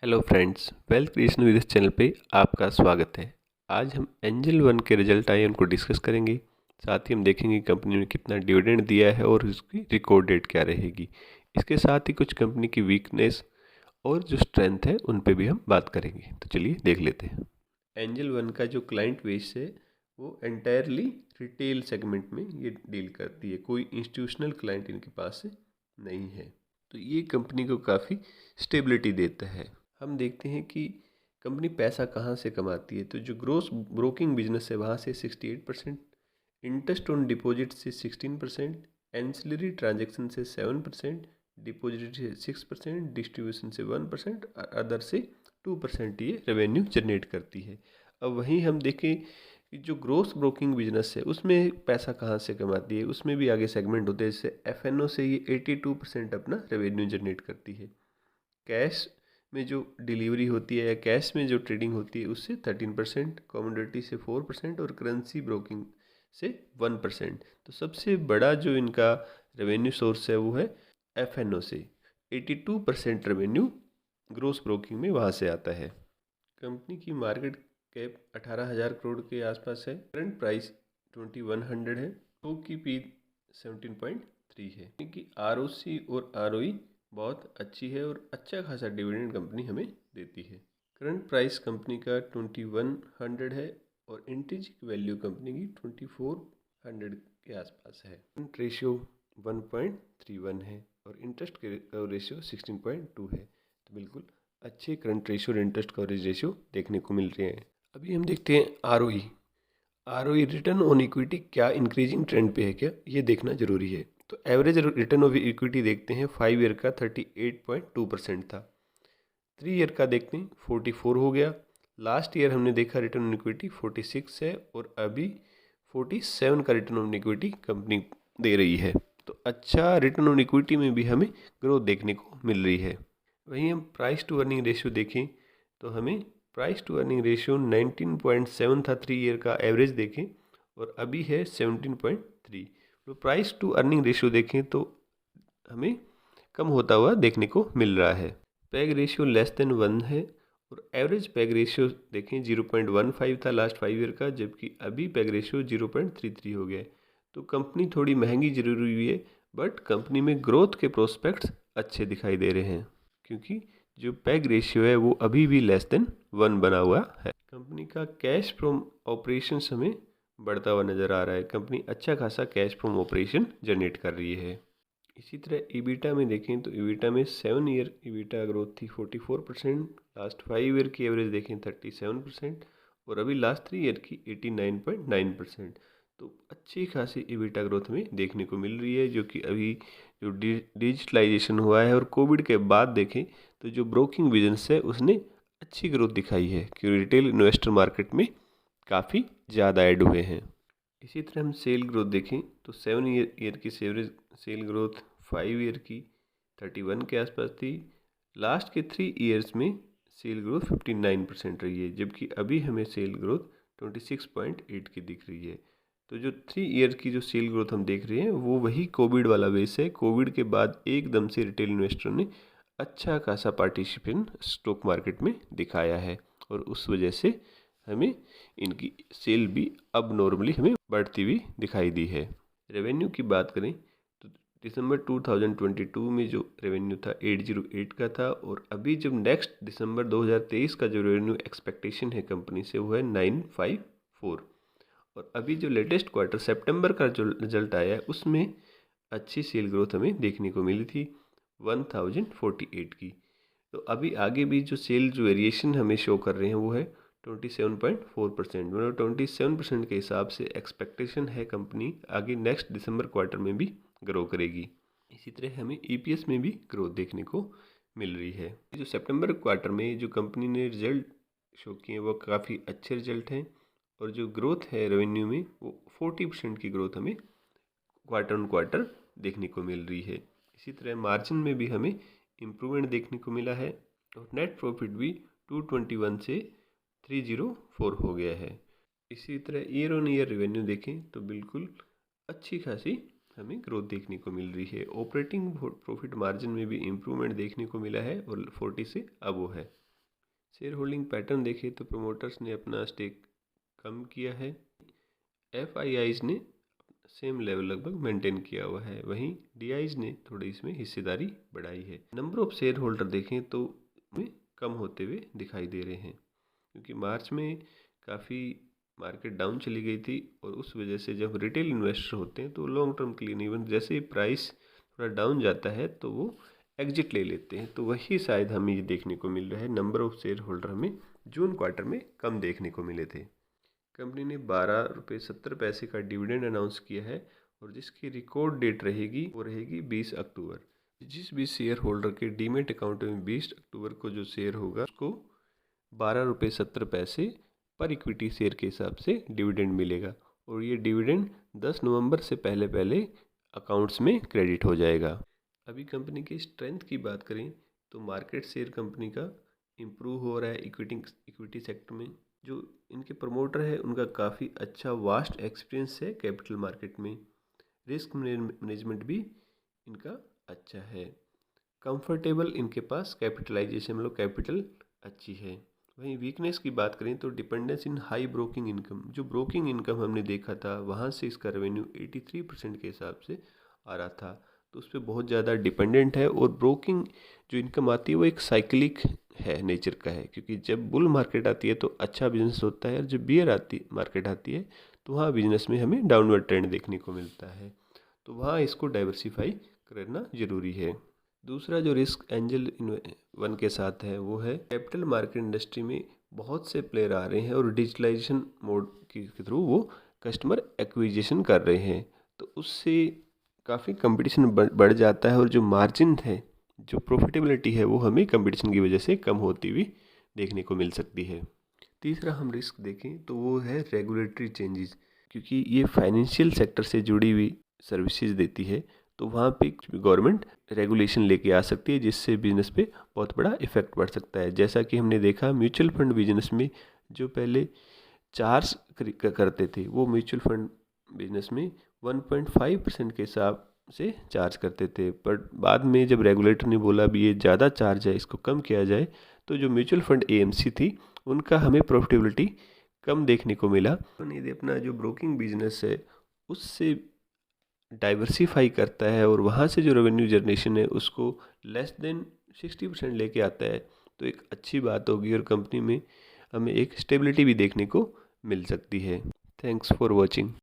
Hello friends, wealth creation with इस channel पे आपका स्वागत है। आज हम एंजल वन के रिजल्ट आए उनको डिस्कस करेंगे। साथ ही हम देखेंगे कंपनी ने कितना डिविडेंड दिया है और उसकी रिकॉर्ड डेट क्या रहेगी। इसके साथ ही कुछ कंपनी की वीकनेस और जो स्ट्रेंथ है उन पे भी हम बात करेंगे। तो चलिए देख लेते हैं। एंजल वन का जो क्लाइंट बेस है वो एंटायरली रिटेल सेगमेंट में ये डील करती है। कोई इंस्टीट्यूशनल क्लाइंट इनके पास नहीं है, तो ये कंपनी को काफ़ी स्टेबिलिटी देता है। हम देखते हैं कि कंपनी पैसा कहाँ से कमाती है। तो जो ग्रोस ब्रोकिंग बिजनेस है वहाँ से 68%, इंटरेस्ट ऑन डिपॉजिट से 16%, एंसिलरी ट्रांजैक्शन से 7%, डिपॉजिट से 6%, डिस्ट्रीब्यूशन से 1%, अदर से 2% ये रेवेन्यू जनरेट करती है। अब वहीं हम देखें कि जो ग्रोस ब्रोकिंग बिजनेस है उसमें पैसा कहाँ से कमाती है, उसमें भी आगे सेगमेंट होते हैं। जैसे एफ से ये 82% अपना रेवेन्यू जनरेट करती है। कैश में जो डिलीवरी होती है या कैश में जो ट्रेडिंग होती है उससे 13%, कमोडिटी से 4% और करेंसी ब्रोकिंग से 1%। तो सबसे बड़ा जो इनका रेवेन्यू सोर्स है वो है एफ से। 82% रेवेन्यू ग्रोस ब्रोकिंग में वहाँ से आता है। कंपनी की मार्केट कैप 18,000 करोड़ के आसपास है। करंट प्राइस 2100 है। तो की पी 17.3 है। इनकी आरओसी और आरओई बहुत अच्छी है और अच्छा खासा डिविडेंड कंपनी हमें देती है। करंट प्राइस कंपनी का 2100 है और इंट्रिंसिक वैल्यू कंपनी की 2400 के आसपास है। करंट रेशियो 1.31 है और इंटरेस्ट कवरेज रेशियो 16.2 है। तो बिल्कुल अच्छे करंट रेशियो और इंटरेस्ट कवरेज रेशियो देखने को मिल रहे हैं। अभी हम देखते हैं ROE. ROE return on equity क्या इंक्रीजिंग ट्रेंड पे है क्या, ये देखना जरूरी है। तो एवरेज रिटर्न ऑफ इक्विटी देखते हैं 5 ईयर का 38.2% था। 3 ईयर का देखते हैं 44 हो गया। लास्ट ईयर हमने देखा रिटर्न ऑन इक्विटी 46 है और अभी 47 का रिटर्न ऑन इक्विटी कंपनी दे रही है। तो अच्छा रिटर्न ऑन इक्विटी में भी हमें ग्रोथ देखने को मिल रही है। वहीं हम प्राइस टू अर्निंग रेशियो देखें तो हमें प्राइस टू अर्निंग रेशियो 19.7 था। 3 ईयर का एवरेज देखें और अभी है 17.3। तो प्राइस टू अर्निंग रेशियो देखें तो हमें कम होता हुआ देखने को मिल रहा है। पैग रेशियो लेस देन 1 है और एवरेज पैग रेशियो देखें 0.15 था लास्ट 5 ईयर का, जबकि अभी पैग रेशियो 0.33 हो गया। तो कंपनी थोड़ी महंगी जरूर हुई है, बट कंपनी में ग्रोथ के प्रोस्पेक्ट्स अच्छे दिखाई दे रहे हैं क्योंकि जो पैग रेशियो है वो अभी भी लेस देन 1 बना हुआ है। कंपनी का कैश फ्रॉम ऑपरेशंस हमें बढ़ता हुआ नज़र आ रहा है। कंपनी अच्छा खासा कैश फ्रॉम ऑपरेशन जनरेट कर रही है। इसी तरह ईबिटा में देखें तो ईबिटा में 7 ईयर ईबिटा ग्रोथ थी 44%, लास्ट 5 ईयर की एवरेज देखें 37% और अभी लास्ट 3 ईयर की 89.9%। तो अच्छी खासी ईबिटा ग्रोथ हमें देखने को मिल रही है, जो कि अभी जो डिजिटलाइजेशन हुआ है और कोविड के बाद देखें तो जो ब्रोकिंग बिजनेस है उसने अच्छी ग्रोथ दिखाई है क्योंकि रिटेल इन्वेस्टर मार्केट में काफ़ी ज़्यादा ऐड हुए हैं। इसी तरह हम सेल ग्रोथ देखें तो 7 ईयर की एवरेज सेल ग्रोथ 5 ईयर की 31 के आसपास थी। लास्ट के 3 ईयर्स में सेल ग्रोथ 59% रही है, जबकि अभी हमें सेल ग्रोथ 26.8 की दिख रही है। तो जो 3 ईयर की जो सेल ग्रोथ हम देख रहे हैं वो वही कोविड वाला बेस है। कोविड के बाद एकदम से रिटेल इन्वेस्टर ने अच्छा खासा पार्टिसिपेशन स्टॉक मार्केट में दिखाया है और उस वजह से हमें इनकी सेल भी अब नॉर्मली हमें बढ़ती हुई दिखाई दी है। रेवेन्यू की बात करें तो दिसंबर 2022 में जो रेवेन्यू था 808 का था और अभी जब नेक्स्ट दिसंबर 2023 का जो रेवेन्यू एक्सपेक्टेशन है कंपनी से वो है 954। और अभी जो लेटेस्ट क्वार्टर सितंबर का जो रिजल्ट आया है उसमें अच्छी सेल ग्रोथ हमें देखने को मिली थी 1048 की। तो अभी आगे भी जो सेल जो वेरिएशन हमें शो कर रहे हैं वो है 27.4%। मतलब 27% के हिसाब से एक्सपेक्टेशन है कंपनी आगे नेक्स्ट दिसंबर क्वार्टर में भी ग्रो करेगी। इसी तरह हमें ईपीएस में भी ग्रोथ देखने को मिल रही है। जो सितंबर क्वार्टर में जो कंपनी ने रिजल्ट शो किए वो काफ़ी अच्छे रिजल्ट हैं और जो ग्रोथ है रेवेन्यू में वो 40% की ग्रोथ हमें क्वार्टर ऑन क्वार्टर देखने को मिल रही है। इसी तरह मार्जिन में भी हमें इम्प्रूवमेंट देखने को मिला है और नेट प्रॉफिट भी 221 से 304 हो गया है। इसी तरह ईयर ऑन ईयर रेवेन्यू देखें तो बिल्कुल अच्छी खासी हमें ग्रोथ देखने को मिल रही है। ऑपरेटिंग प्रॉफिट मार्जिन में भी इम्प्रूवमेंट देखने को मिला है और 40 से अबव है। शेयर होल्डिंग पैटर्न देखें तो प्रमोटर्स ने अपना स्टेक कम किया है, FIIs ने सेम लेवल लगभग मेंटेन किया हुआ है, वहीं DIs ने थोड़ी इसमें हिस्सेदारी बढ़ाई है। नंबर ऑफ शेयर होल्डर देखें तो में कम होते हुए दिखाई दे रहे हैं, क्योंकि मार्च में काफ़ी मार्केट डाउन चली गई थी और उस वजह से जब रिटेल इन्वेस्टर होते हैं तो लॉन्ग टर्म के लिए नहीं बन, जैसे ही प्राइस थोड़ा डाउन जाता है तो वो एग्जिट ले लेते हैं। तो वही शायद हमें ये देखने को मिल रहा है, नंबर ऑफ शेयर होल्डर हमें जून क्वार्टर में कम देखने को मिले थे। कंपनी ने 12.70 रुपये का डिविडेंड अनाउंस किया है और जिसकी रिकॉर्ड डेट रहेगी वो रहेगी 20 अक्टूबर। जिस भी शेयर होल्डर के डीमेट अकाउंट में 20 अक्टूबर को जो शेयर होगा उसको 12.70 रुपये पर इक्विटी शेयर के हिसाब से डिविडेंड मिलेगा और ये डिविडेंड 10 नवंबर से पहले पहले अकाउंट्स में क्रेडिट हो जाएगा। अभी कंपनी की स्ट्रेंथ की बात करें तो मार्केट शेयर कंपनी का इम्प्रूव हो रहा है इक्विटी सेक्टर में। जो इनके प्रमोटर है उनका काफ़ी अच्छा वास्ट एक्सपीरियंस है कैपिटल मार्केट में, रिस्क मैनेजमेंट भी इनका अच्छा है, कंफर्टेबल इनके पास कैपिटलाइजेशन मतलब कैपिटल अच्छी है। वहीं वीकनेस की बात करें तो डिपेंडेंस इन हाई ब्रोकिंग इनकम, जो ब्रोकिंग इनकम हमने देखा था वहाँ से इसका रेवेन्यू 83% के हिसाब से आ रहा था, तो उस पर बहुत ज़्यादा डिपेंडेंट है। और ब्रोकिंग जो इनकम आती है वो एक साइक्लिक है नेचर का है, क्योंकि जब बुल मार्केट आती है तो अच्छा बिजनेस होता है और जब बियर मार्केट आती है तो वहाँ बिजनेस में हमें डाउनवर्ड ट्रेंड देखने को मिलता है, तो वहाँ इसको डाइवर्सिफाई करना ज़रूरी है। दूसरा जो रिस्क एंजल वन के साथ है वो है कैपिटल मार्केट इंडस्ट्री में बहुत से प्लेयर आ रहे हैं और डिजिटलाइजेशन मोड के थ्रू वो कस्टमर एक्विजिशन कर रहे हैं, तो उससे काफ़ी कंपटीशन बढ़ जाता है और जो मार्जिन है, जो प्रॉफिटेबिलिटी है वो हमें कंपटीशन की वजह से कम होती हुई देखने को मिल सकती है। तीसरा हम रिस्क देखें तो वो है रेगुलेटरी चेंजेस, क्योंकि ये फाइनेंशियल सेक्टर से जुड़ी हुई सर्विसेज देती है, तो वहाँ पे गवर्नमेंट रेगुलेशन लेके आ सकती है जिससे बिजनेस पे बहुत बड़ा इफेक्ट पड़ सकता है। जैसा कि हमने देखा म्यूचुअल फंड बिजनेस में जो पहले चार्ज करते थे वो म्यूचुअल फंड बिजनेस में 1.5% के हिसाब से चार्ज करते थे, पर बाद में जब रेगुलेटर ने बोला भी ये ज़्यादा चार्ज है इसको कम किया जाए, तो जो म्यूचुअल फंड AMC थी उनका हमें प्रॉफिटेबिलिटी कम देखने को मिला। उन्हें अपना जो ब्रोकिंग बिजनेस है उससे डाइवर्सिफाई करता है और वहाँ से जो रेवेन्यू जनरेशन है उसको लेस देन 60% लेके आता है, तो एक अच्छी बात होगी और कंपनी में हमें एक स्टेबिलिटी भी देखने को मिल सकती है। Thanks for watching.